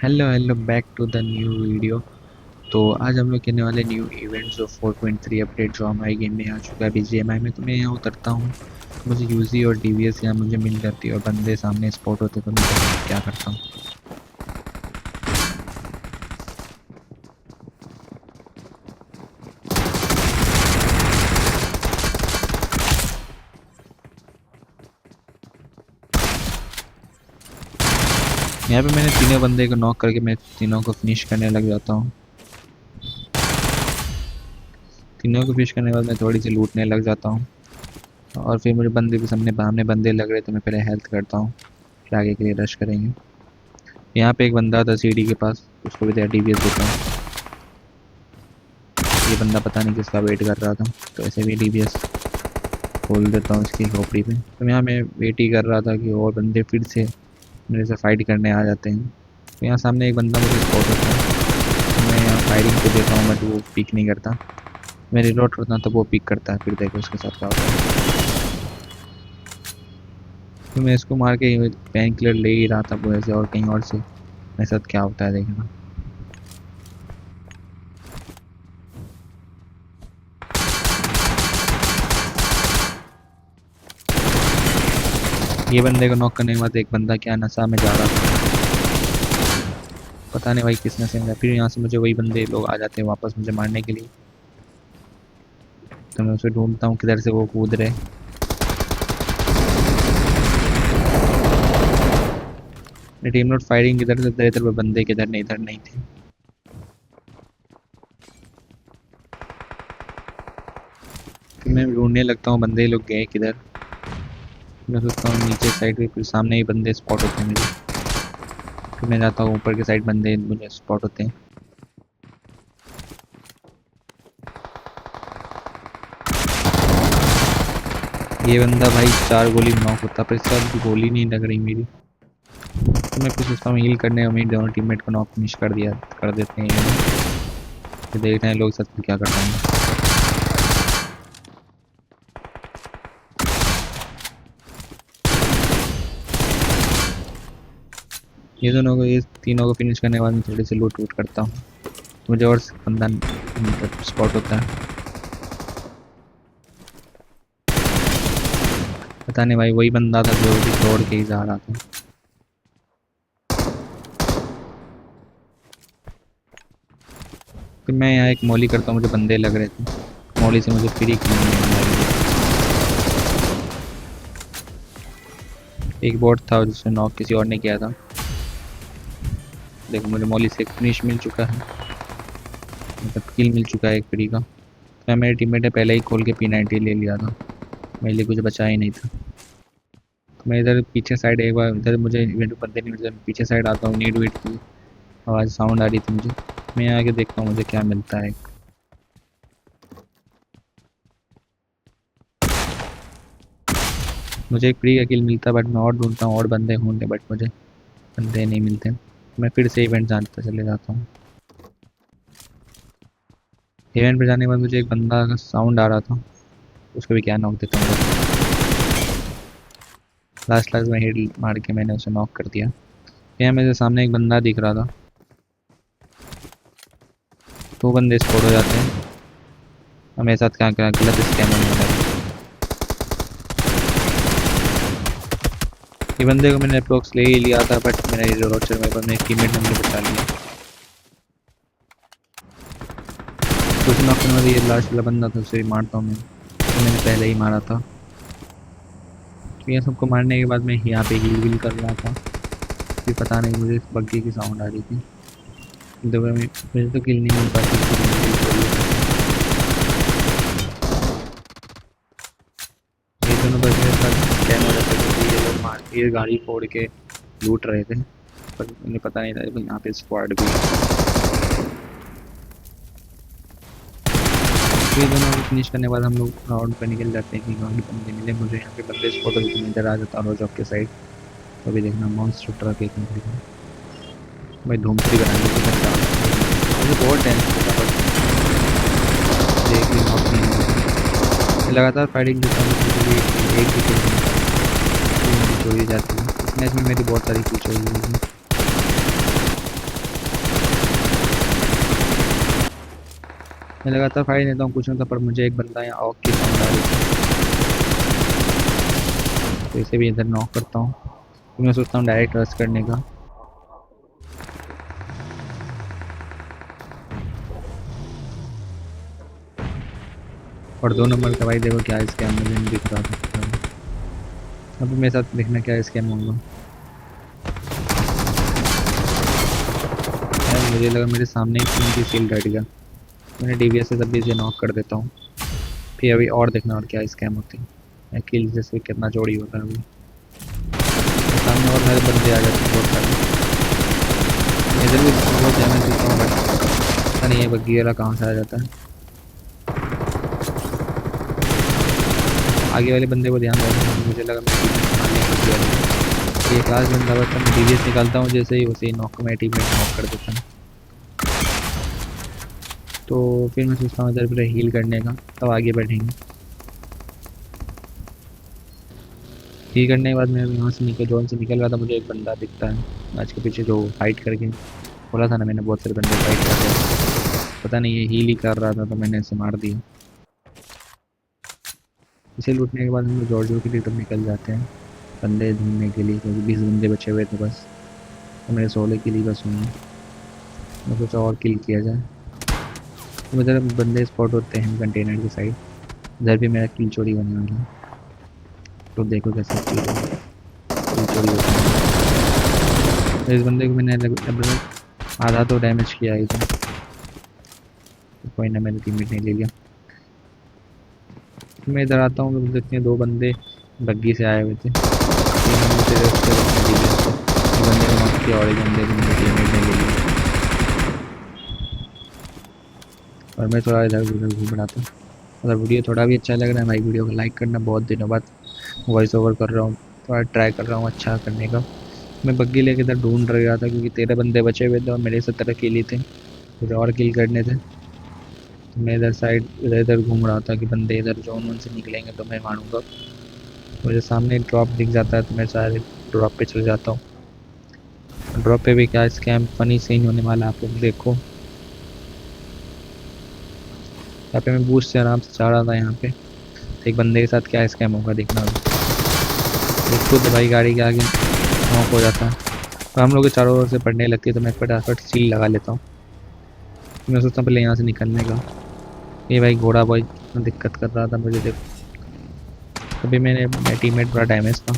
Hello hello back to the new video. तो आज हम लोग कहने वाले न्यू इवेंट्स ऑफ 4.3 अपडेट जो हमारे गेम में आ चुका है बीजीएमआई में। तो मैं यहाँ उतरता हूँ, मुझे यूजी और डीवीएस यहाँ मुझे मिल जाती है और बंदे सामने स्पॉट होते तो मैं क्या करता हूँ। यहाँ पे मैंने तीनों बंदे को नॉक करके मैं तीनों को फिनिश करने लग जाता हूँ। तीनों को फिनिश करने के बाद मैं थोड़ी सी लूटने लग जाता हूँ और फिर मुझे बंदे भी सामने बंदे लग रहे तो मैं पहले हेल्थ करता हूँ, फिर आगे के लिए रश करेंगे। यहाँ पे एक बंदा था सीढ़ी के पास, उसको भी डीवीएस देता हूँ। ये बंदा पता नहीं किसका वेट कर रहा था, तो ऐसे भी डीवीएस खोल देता हूँ इसकी खोपड़ी पे। तो यहाँ मैं वेट ही कर रहा था कि और बंदे फिर से मेरे से फाइट करने आ जाते हैं। तो यहाँ सामने एक बंदा मुझे स्पॉट होता है, तो मैं यहाँ फायरिंग को देता हूँ बट वो पिक नहीं करता। मैं रिलोड करता हूँ तब वो पिक करता है, फिर देखो उसके साथ क्या होता है। तो मैं इसको मार के पेन किलर ले ही रहा था पूरे से, और कहीं और से मेरे साथ क्या होता है देखना। ये बंदे को नॉक करने के बाद एक बंदा क्या नशा में जा रहा था, पता नहीं भाई किस नशे में। फिर यहाँ से मुझे वही बंदे लोग आ जाते हैं वापस मुझे मारने के लिए। तो मैं उसे ढूंढता हूँ किधर से वो कूद रहे। टीम नोट फायरिंग किधर से इधर, वो बंदे किधर नहीं इधर नहीं थे। फिर मैं ढूंढने लगता हूँ बंदे लोग गए किधर। मैं सोचता हूँ नीचे साइड पे, फिर सामने ही बंदे स्पॉट होते हैं मुझे। फिर मैं जाता हूँ ऊपर के साइड, बंदे मुझे स्पॉट होते हैं। ये बंदा भाई 4 गोली में नॉक होता, पर इसका भी गोली नहीं लग रही मेरी। तो मैं फिर सोचता हूँ हील करने में मेरे दोनों टीममेट को नॉक फिनिश कर देते हैं ये लोग। फिर देखते हैं लोग साथ क्या करते हैं। ये तीनों को फिनिश करने के बाद मैं थोड़ी सी लूट वूट करता हूँ, तो मुझे और बंदा मतलब स्पॉट होता है। पता नहीं भाई वही बंदा था जो भी दौड़ के ही जा रहा था। फिर मैं यहाँ एक मौली करता हूँ, मुझे बंदे लग रहे थे, मौली से मुझे फ्री किल मिलने वाली है। एक बॉट था जिसने नॉक किसी और ने किया था। देखो मुझे मौली से एक फिनिश मिल चुका है, मतलब किल मिल चुका है एक फ्री का। मैं मेरे टीममेट ने पहले ही खोल के P90 ले लिया था, मेरे लिए कुछ बचा ही नहीं था। तो मैं इधर पीछे साइड एक बार इधर मुझे इवेंट बंदे नहीं मिलते, पीछे साइड आता हूँ, नीड वेट की आवाज़ साउंड आ रही थी मुझे। मैं आके देखता हूँ मुझे क्या मिलता है। मुझे एक फ्री का किल मिलता है, बट मैं और ढूंढता हूँ और बंदे होंगे, बट मुझे बंदे नहीं मिलते। मैं फिर से इवेंट जानते चले जाता हूँ। इवेंट पे जाने के बाद मुझे एक बंदा का साउंड आ रहा था, उसको भी क्या नॉक देता हूँ। लास्ट लास्ट में हेड मार के मैंने उसे नॉक कर दिया। यहाँ मेरे सामने एक बंदा दिख रहा था, 2 बंदे स्पॉट हो जाते हैं। और मेरे साथ क्या क्या गलत स्कैम होने वाला है। ये बंदे को मैंने अप्रोक्स ले ही लिया था, बट मेरा ये रोचर मेरे पास मेरे टीममेट ने मुझे बचा लिया। तो उसे नॉक करने वाला ये लास्ट वाला बंदा था, उसे भी मारता हूँ मैं, तो मैंने पहले ही मारा था। तो ये सबको मारने के बाद मैं यहाँ पे हील व्हील कर रहा था, फिर पता नहीं मुझे बग्गी की साउंड आ रही थी। देखो मुझे तो किल नहीं मिल पाती थी। ये दोनों बस मेरे साथ स्कैम हो जाता है क्योंकि ये लोग मार के ये गाड़ी फोड़ के लूट रहे थे, पर मुझे पता नहीं था यहाँ पे स्क्वाड भी है। ये दोनों फिनिश करने के बाद हम लोग राउंड पर निकल जाते हैं कि गाड़ी बंदे मिले। मुझे यहाँ पे बंदे स्पॉट होते हैं, इधर आ जाता हूँ रोज के साइड। तो अभी देखना मॉन्स्टर ट्रक एक निकल भाई धूमपड़ी बनाने की करता हूँ। मुझे बहुत टेंशन होता है, बट देख ली नॉक नहीं होती। लगातार फाइटिंग देता हूँ, एक भी किल नहीं चोरी जाती है। इस मैच में मेरी बहुत सारी किल चोरी हुई थी। मैं लगातार फाइट देता हूँ, कुछ नहीं होता, पर मुझे एक बंदा यहाँ ऑक की साउंड आ रही थी, तो इसे भी इधर नॉक करता हूँ। तो मैं सोचता हूँ डायरेक्ट रश करने का। और 2 नंबर का भाई देखो क्या स्कैम, मुझे नहीं दिख रहा था अभी मेरे साथ, देखना क्या स्कैम होगा। यार मुझे लगा मेरे सामने ही तीन की सील हट गया, मैंने डीवीएस से तभी इसे नॉक कर देता हूँ। फिर अभी और देखना और क्या स्कैम होती है, किल जैसे कितना चोरी होता है अभी। तो सामने और सारे बंदे आ जाते हैं बहुत सारे, इधर भी बहुत डैमेज देता हूँ बट पता नहीं है बग्गी वाला कहाँ से आ जाता है। आगे वाले बंदे को ध्यान रखना, मुझे लगा मैं टीम मारने बग्गी वाले को। एक लास्ट बंदा बचा, मैं डीवीएस निकालता हूँ, जैसे ही उसे नॉक मैं टीम में नॉक कर देता हूँ। तो फिर मैं सोचता हूँ इधर पूरा हील करने का, तब आगे बढ़ेंगे। हील करने के बाद मैं यहाँ से निकल, जोन से निकल रहा था, मुझे एक बंदा दिखता है आज के पीछे जो फाइट करके, बोला था ना मैंने बहुत सारे बंदे फाइट कर रहे हैं, पता नहीं ये हील ही कर रहा था तो मैंने इसे मार दिया। इसे लूटने के बाद हम लोग जॉर्जियो की तरफ निकल जाते हैं बंदे ढूंढने के लिए, क्योंकि 20 बंदे बचे हुए थे बस, तो मेरे 16 के लिए बस हुए हैं। मैं सोचा और किल किया जाए, तो इधर बंदे स्पॉट होते हैं कंटेनर की साइड, इधर भी मेरा किल चोरी होने वाला है। तो देखो कैसे किल चोरी होता है। तो इस बंदे को मैंने लगभग आधा तो डैमेज किया है इसे, तो कोई ना, मैंने टीममेट ने ले लिया। तो मैं इधर आता हूँ तो देखते हैं 2 बंदे बग्गी से आए हुए थे, 3 बंदे थे उसके एक बंदे को नॉक किया और एक बंदे को मेरे टीममेट ने ले लिया। और मैं थोड़ा इधर उधर घूम रहा था। अगर वीडियो थोड़ा भी अच्छा लग रहा है भाई, वीडियो को लाइक करना, बहुत दिनों बाद वॉइस ओवर कर रहा हूँ, थोड़ा ट्राई कर रहा हूँ अच्छा करने का। मैं बग्गी लेके इधर ढूंढ रहा था क्योंकि 13 बंदे बचे हुए थे और मेरे 17 किल ही थे, मुझे और किल करने थे। तो मैं इधर साइड इधर इधर घूम रहा था कि बंदे इधर जोन वन से निकलेंगे तो मैं मारूंगा। मुझे सामने ड्रॉप दिख जाता है तो मैं सारे ड्रॉप पे चल जाता हूँ। ड्रॉप पे भी क्या स्कैम फनी सीन होने वाला है, आप लोग देखो। यहाँ पे मैं बूस्ट से आराम से जा रहा था, यहाँ पे एक बंदे के साथ क्या स्कैम होगा देखना अभी। एक खुद भाई गाड़ी के आगे नॉक हो जाता है, तो हम लोग के चारों ओर से पड़ने लगती है, तो मैं फटाफट सील लगा लेता हूँ। मैं सोचता हूँ पहले यहाँ से निकलने का। ये भाई घोड़ा बॉय इतना दिक्कत कर रहा था मुझे, देखो तभी मेरा टीममेट बड़ा डैमेज था,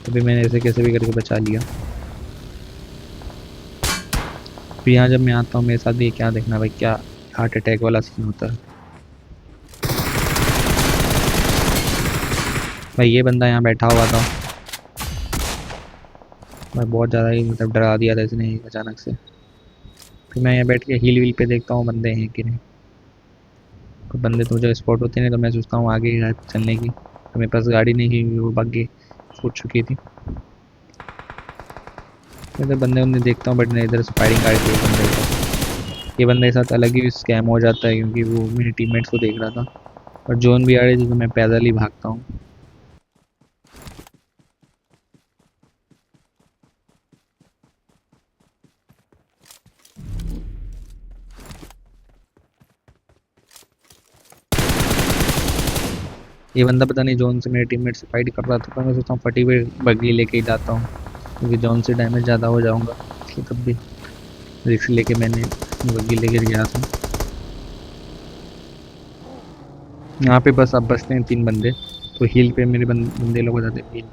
तभी मैंने ऐसे कैसे भी करके बचा लिया। फिर यहाँ जब मैं आता हूँ मेरे साथ भी क्या देखना भाई, क्या हार्ट अटैक वाला सीन होता है। भाई ये बंदा यहाँ बैठा हुआ था, मैं बहुत ज़्यादा ही मतलब डरा दिया था इसने अचानक से। फिर मैं यहाँ बैठ के हील वील पे देखता हूँ बंदे हैं कि नहीं, तो बंदे तो मुझे स्पॉट होते नहीं, तो मैं सोचता हूँ आगे चलने की, तो मेरे पास गाड़ी नहीं थी, वो बाकी छूट चुकी थी। मैं तो बंदे उन्हें देखता हूँ बट मैं इधर से फायरिंग कर दी बंदे को। ये बंदे के साथ अलग ही स्कैम हो जाता है क्योंकि वो मेरे टीममेट्स को देख रहा था और जोन भी आ रही थी, तो मैं पैदल ही भागता हूँ। ये बंदा पता नहीं जोन से मेरे टीममेट से फाइट कर रहा था, तो मैं सोचता हूँ फटी हुई बगली लेके ही जाता हूँ, क्योंकि जोन से डैमेज ज़्यादा हो जाऊँगा, तो तब भी रिस्क लेके मैंने बग्गी लेकर गया था। यहाँ पे बस अब बचते हैं 3 बंदे, तो हील पे मेरे बंदे लोग हो जाते हैं हील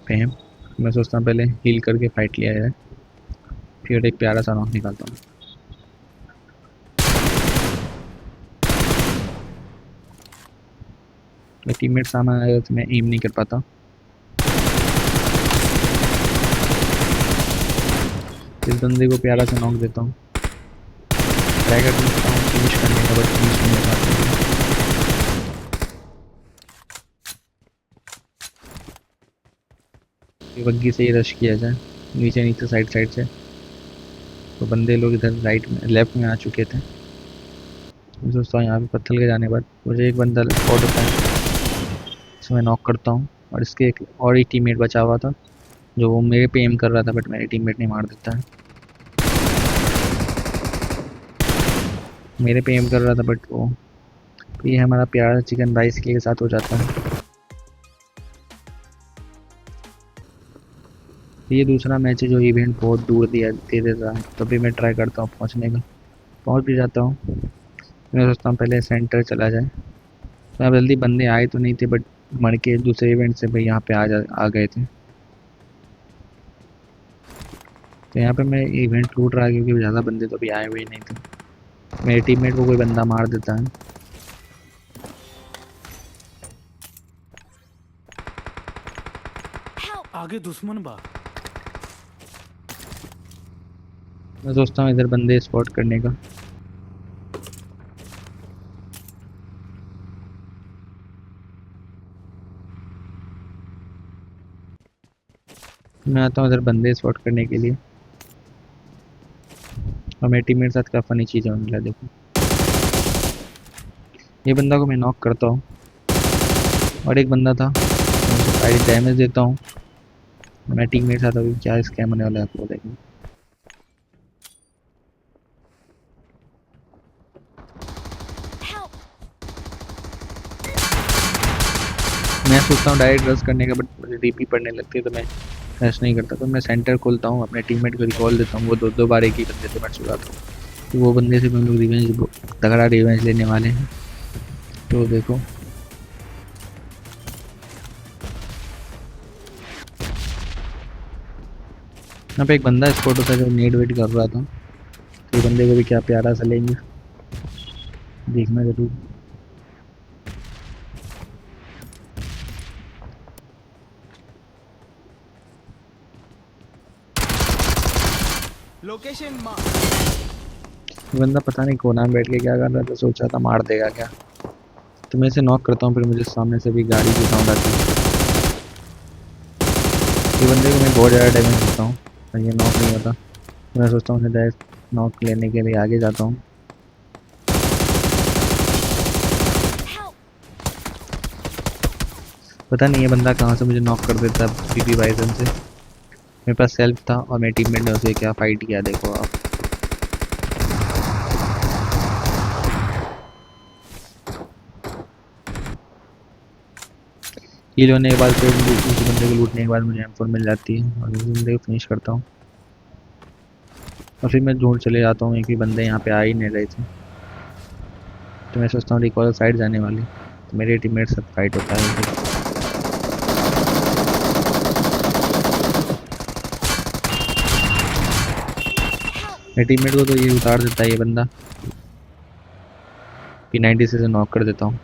पे हैं। मैं सोचता हूँ पहले हील करके फाइट लिया जाए, फिर एक प्यारा सा नॉक निकालता हूँ। मेरे टीममेट सामने आया तो मैं एम नहीं कर पाता, इस बंदे को प्यारा सा नॉक देता हूँ, ट्राई कर देता हूँ फिनिश करने का, बट फिनिश नहीं हो पाता। ये बग्गी से ही रश किया जाए नीचे नीचे साइड साइड से, तो बंदे लोग इधर राइट में लेफ्ट में आ चुके थे। मैं सोचता हूँ यहाँ पे पत्थर के जाने बाद मुझे एक बंदा स्पॉट होता है, इसमें नॉक करता हूँ, और इसके एक और ही टीममेट बचा हुआ था जो वो मेरे पे एम कर रहा था, बट मेरे टीममेट ने मार देता है। मेरे पे एम कर रहा था बट वो ये हमारा प्यार चिकन राइस के साथ हो जाता है। ये दूसरा मैच है जो इवेंट बहुत दूर दे देता है, तो भी मैं ट्राई करता हूँ पहुँचने का। पहुँच भी जाता हूँ। मैं सोचता हूँ पहले सेंटर चला जाए। तो अब जल्दी बंदे आए तो नहीं थे बट मर के दूसरे इवेंट से भाई यहाँ पे आ गए थे। तो यहाँ पे मैं इवेंट लूट रहा क्योंकि ज़्यादा बंदे तो अभी आए हुए नहीं थे। मेरे टीममेट को कोई बंदा मार देता है। आगे दुश्मन बा। मैं सोचता हूँ इधर बंदे स्पॉट करने का। मैं आता हूँ इधर बंदे स्पॉट करने के लिए। और मेरे टीममेट के साथ क्या फनी चीज़ होने लगा देखो। ये बंदा को मैं नॉक करता हूँ और एक बंदा था मैं उसे फाइट डैमेज देता हूँ। मैं टीममेट के साथ अभी क्या स्कैम होने वाला है आपको देखो। मैं सोचता हूँ डायरेक्ट रश करने का बट मुझे डीपी पड़ने लगती है तो मैं रश नहीं करता। तो मैं सेंटर खोलता हूँ, अपने टीममेट को रिकॉल देता हूँ। वो दो बार एक ही बंदे से मर चुका था, तो वो बंदे से हम लोग रिवेंज तगड़ा रिवेंज लेने वाले हैं। तो देखो यहाँ पे एक बंदा स्पॉट होता है जो नेट वेट कर रहा था। तो ये बंदे को भी क्या प्यारा सा लेंगे, देखना जरूर। लोकेशन मार। ये बंदा पता नहीं कोना में बैठ के क्या कर रहा था, सोचा था मार देगा क्या। तो मैं इसे नॉक करता हूँ, फिर मुझे सामने से भी गाड़ी की साउंड आती है। ये बंदे को मैं बहुत ज़्यादा डैमेज देता हूँ और ये नॉक नहीं होता। तो मैं सोचता हूँ उसे डायरेक्ट नॉक लेने के लिए आगे जाता हूँ। पता नहीं ये बंदा कहाँ से मुझे नॉक कर देता है पीपी बाइजन से। मेरे पास सेल्फ था और मेरे टीममेट ने उसे क्या फाइट किया देखो आप। हील होने के बाद फिर उस बंदे को लूटने के बाद मुझे M4 मिल जाती है और उस बंदे को फिनिश करता हूँ। और फिर मैं ढूंढ चले जाता हूँ कि बंदे यहाँ पे आ ही नहीं रहे थे। तो मैं सोचता हूँ रिकॉल साइड जाने वाली, तो मेरे टीममेट से फाइट होता है। मेरे टीममेट को तो ये उतार देता है ये बंदा। P90 से नॉक कर देता हूँ।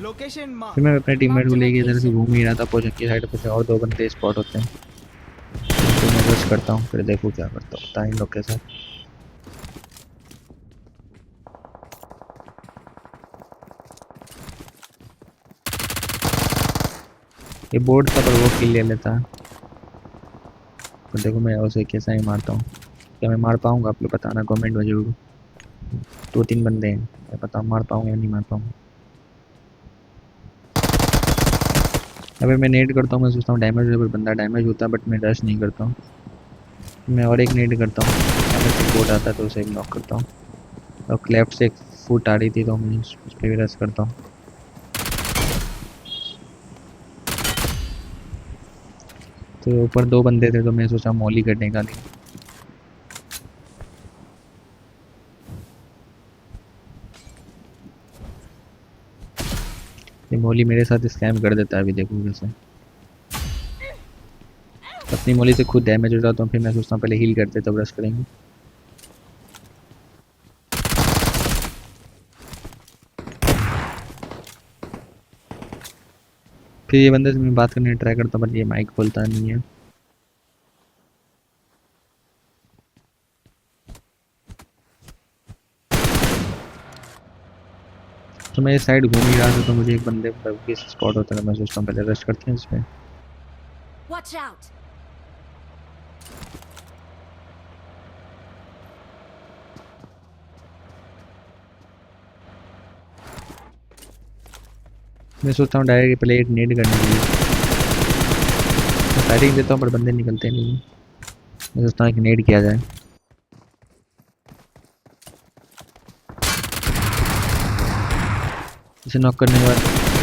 लोकेशन मार। फिर मैं अपने टीममेट को लेके इधर से घूम ही रहा था, पोजन की साइड पे से और दो बंदे स्पॉट होते हैं। तो मैं रश करता हूँ, फिर देखो क्या करता होता है इन लोग के साथ। ये बोर्ड था पर वो किल ले लेता है। तो देखो मैं उसे कैसा ही मारता हूँ। क्या मैं मार पाऊँगा आप लोग बताना कमेंट में जरूर। 2-3 बंदे हैं, मैं पता मार पाऊँगा या नहीं मार पाऊँगा। अगर मैं नेट करता हूँ मैं सोचता हूँ डैमेज है, बंदा डैमेज होता है बट मैं रश नहीं करता हूँ। मैं और एक नेट करता हूँ, अगर से बोर्ड आता है तो उसे ब्लॉक करता हूँ। और लेफ्ट से एक फुट आ रही थी तो मैं उस पर भी रश करता हूँ। तो ऊपर दो बंदे थे तो मैं सोचा मॉली करने का नहीं। ये मॉली मेरे साथ स्कैम कर देता है अभी देखो कैसे। अपनी मॉली से खुद डैमेज हो जाता हूँ, फिर मैं सोचता हूँ पहले हील करते तब रश करेंगे। फिर ये बंदे से मैं बात करने ट्राई करता हूँ बट ये माइक खोलता नहीं है। तो मैं इस साइड घूम ही रहा था तो मुझे एक बंदे के स्पॉट होता है। मैं सोचता हूँ पहले रश करते हैं इसमें। Watch out! मैं सोचता हूँ डायरेक्ट पहले एक नेट करने के लिए फायरिंग देता हूँ पर बंदे निकलते नहीं हैं। मैं सोचता हूँ एक नेड किया जाए। इसे नॉक करने के बाद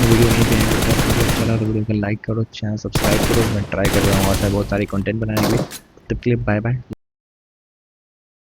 वीडियो नहीं पे एंड करता हूँ। वीडियो अच्छा लगा तो वीडियो को लाइक करो, चैनल सब्सक्राइब करो। मैं ट्राई कर रहा हूँ और बहुत सारी कंटेंट बनाने के लिए। तब के लिए बाय बाय।